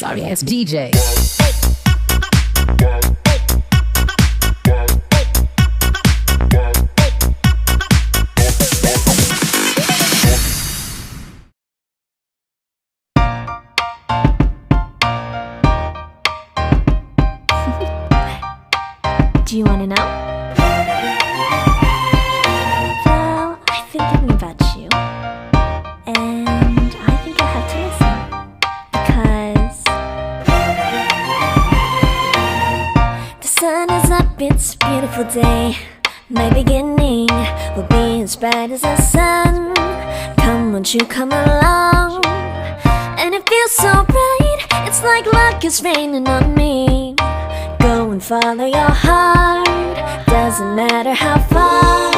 sorry ass DJ. Do you wanna know? Well, I've been thinking about you, and I think I have to listen, because the sun is up, it's a beautiful day. My beginning will be as bright as the sun. Come, won't you come along? And it feels so bright, it's like luck is raining on me. Go and follow your heart, doesn't matter how far.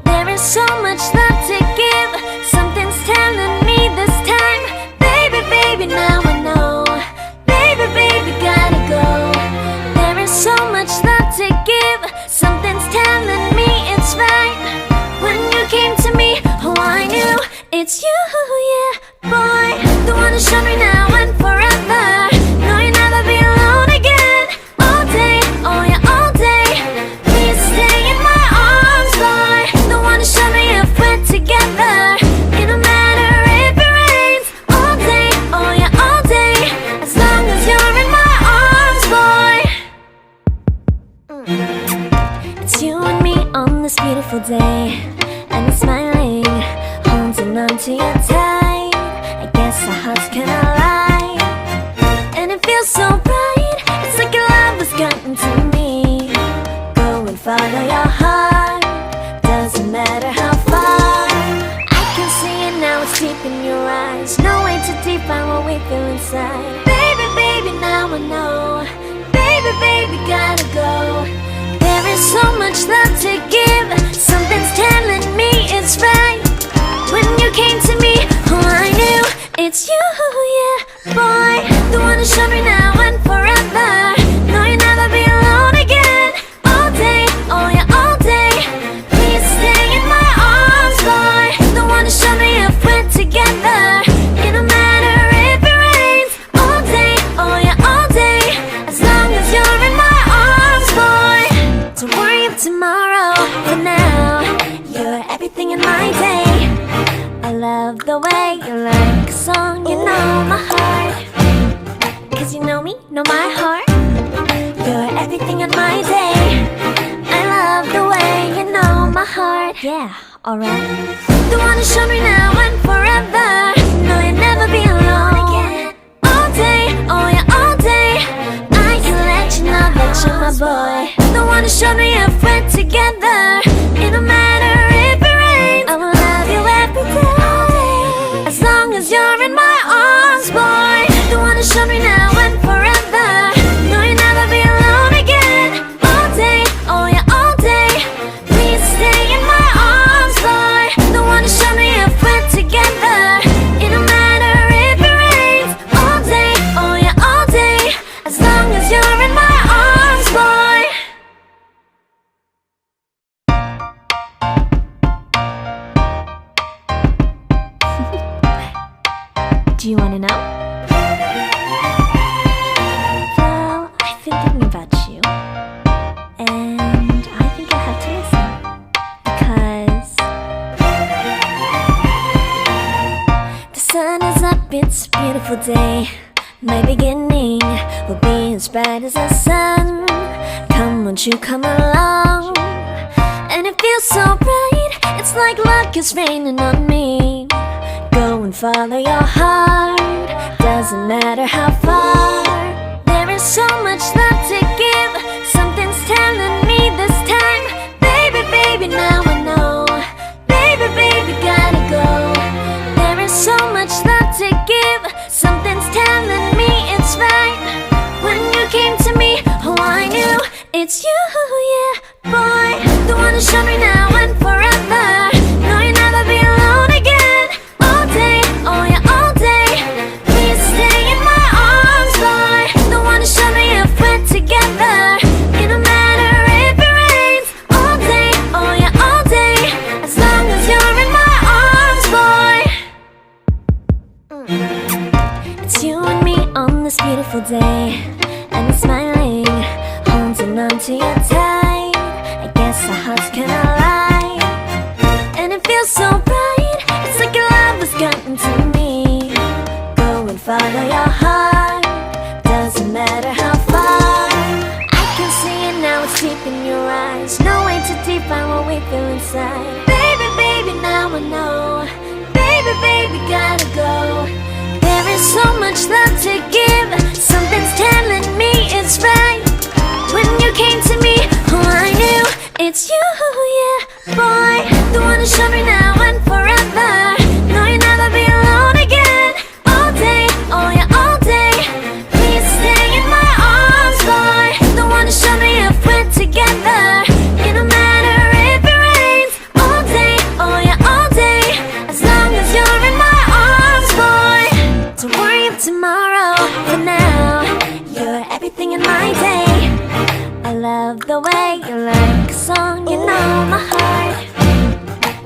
There is so much love to give, something's telling me this time. Baby, baby, now I know. Baby, baby, gotta go. There is so much love to give, something's telling me it's right. When you came to me, oh I knew it's you, yeah, boy. The one who showed me now and forever. No, you'll never be alone again. All day, oh yeah, all day. Please stay in my arms, boy. The one who showed me if we're together. It don't matter if it rains. All day, oh yeah, all day. As long as you're in my arms, boy. It's you and me on this beautiful day, and it's smiling, holding on to you tight. I guess our hearts cannot lie, and it feels so bright. It's like your love has gotten to me. Go and follow your heart, doesn't matter how far. I can see it now, it's deep in your eyes. No way to define what we feel inside. Baby, baby, now I know. Baby, baby, gotta go. There is so much love to give, something's telling me it's right. When you came to me, oh I knew it's you, yeah, boy. The one who showed me now and forever. No, you'll never be alone again. All day, oh yeah, all day. Please stay in my arms, boy. The one who showed me if we're together. It don't matter if it rains. All day, oh yeah, all day. As long as you're in my arms, boy. Don't worry about tomorrow. For now, you're everything in my day. I love the way you like a song, you know my heart. Cause you know me, know my heart. You're everything in my day. I love the way you know my heart. Yeah, alright. The one who showed me now and forever. No, you'll never be alone again. All day, oh yeah, all day. I can let you know that you're my boy. The one who showed me if we're together. It don't matter if it rains. I will love you every day. As long as you're in my arms, boy. The one who showed me now and forever. No, you'll never be alone again. All day, oh yeah, all day. Please stay in my arms, boy. The one who showed me if we're together. It don't matter if it rains. All day, oh yeah, all day. As long as you're in my arms, boy. Do you wanna know? Well, I've been thinking about you, and I think I have to listen, because the sun is up, it's a beautiful day. My beginning will be as bright as the sun. Come, won't you come along? And it feels so bright, it's like luck is raining on me. Go and follow your heart, doesn't matter how far. There is so much love to give, something's telling me this time. Baby, baby, now I know. Baby, baby, gotta go. There is so much love to give, something's telling me it's right. When you came to me, oh I knew it's you, yeah, boy. The one who showed me now and forever. No, you'll never be alone again. All day, oh yeah, all day. Please stay in my arms, boy. The one who showed me if we're together. It don't matter if it rains. All day, oh yeah, all day. As long as you're in my arms, boy. It's you and me on this beautiful day, and it's smiling, holding on to you tight. I guess our hearts can align, and it feels so bright. It's like your love has gotten to me. Go and follow your heart, doesn't matter how far. I can see it now, it's deep in your eyes. No way to define what we feel inside. Baby, baby, now I know. Baby, baby, gotta go. There is so much love to give. Something's telling me it's right. When you came to me, oh, I knew it's you, yeah, boy. The one who showed me now and forever. No, you'll never be alone again. All day, oh yeah, all day. Please stay in my arms, boy. The one who showed me if we're together. It don't matter if it rains. All day, oh yeah, all day. As long as you're in my arms, boy. Don't worry of tomorrow. For now, you're everything in my day. I love the way you like a song. You know my heart,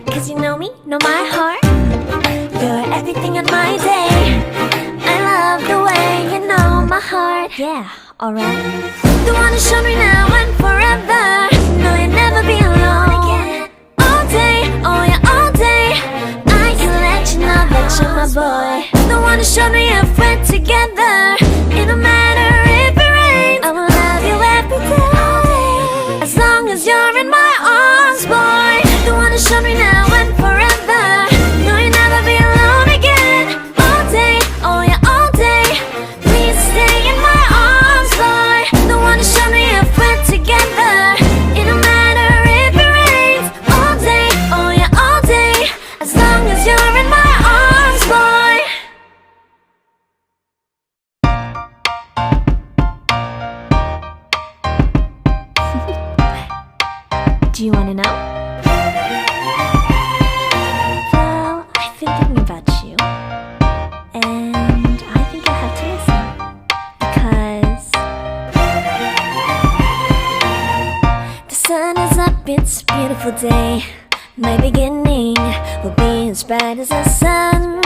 'cause you know me, know my heart. You're everything in my day. I love the way you know my heart. Yeah, alright. The one who showed me now and forever. No, you'll never be alone again. All day, oh yeah, all day. I can let you know that you're my boy. The one who showed me if we're together. It don't matter if it rains. I will love you every day. As long as you're in my arms, boy. The one who showed me now and forever. No, you'll never be alone again. All day, oh yeah, all day. Please stay in my arms, boy. The one who showed me if we're together. It don't matter if it rains. All day, oh yeah, all day. As long as you're in my arms, boy. Do you wanna know? Well, I've been thinking about you, and I think I have to listen, because the sun is up, it's a beautiful day. My beginning will be as bright as the sun.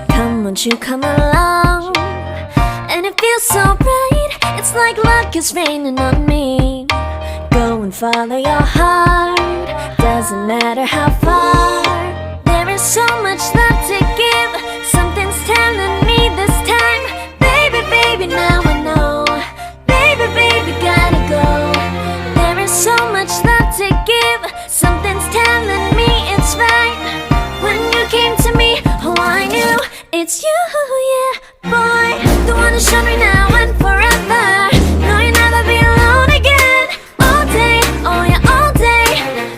Come, won't you come along? And it feels so bright, it's like luck is raining on me. Go and follow your heart, doesn't matter how far. There is so much love to give. Something's telling me this time. Baby, baby, now I know. Baby, baby, gotta go. There is so much love to give. Something's telling me it's right. When you came to me, oh, I knew it's you, yeah, boy. The one who showed me now and forever. No, you'll never be alone again. All day, oh yeah, all day.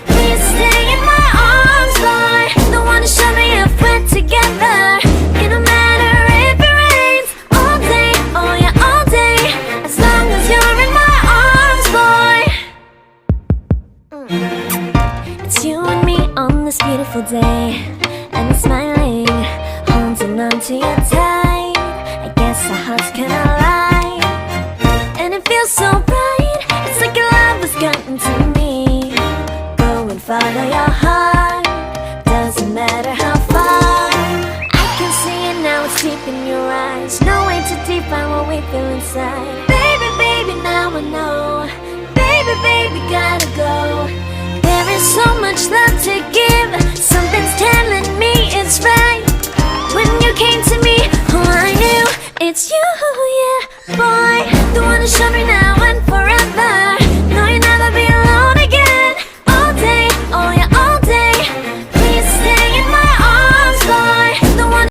Please stay in my arms, boy. The one who showed me if we're together. It don't matter if it rains. All day, oh yeah, all day. As long as you're in my arms, boy. It's you and me on this beautiful day, and it's smiling, holding on to you tight. I guess our hearts can align, and it feels so bright. It's like your love has gotten to me. Go and follow your heart, doesn't matter how far. I can see it now, it's deep in your eyes. No way to define what we feel inside. Baby, baby, now I know. Baby, baby, gotta go. There is so much love to give. Something's telling me it's right. When you came to me, oh, I knew it's you, yeah, boy. The one who showed me now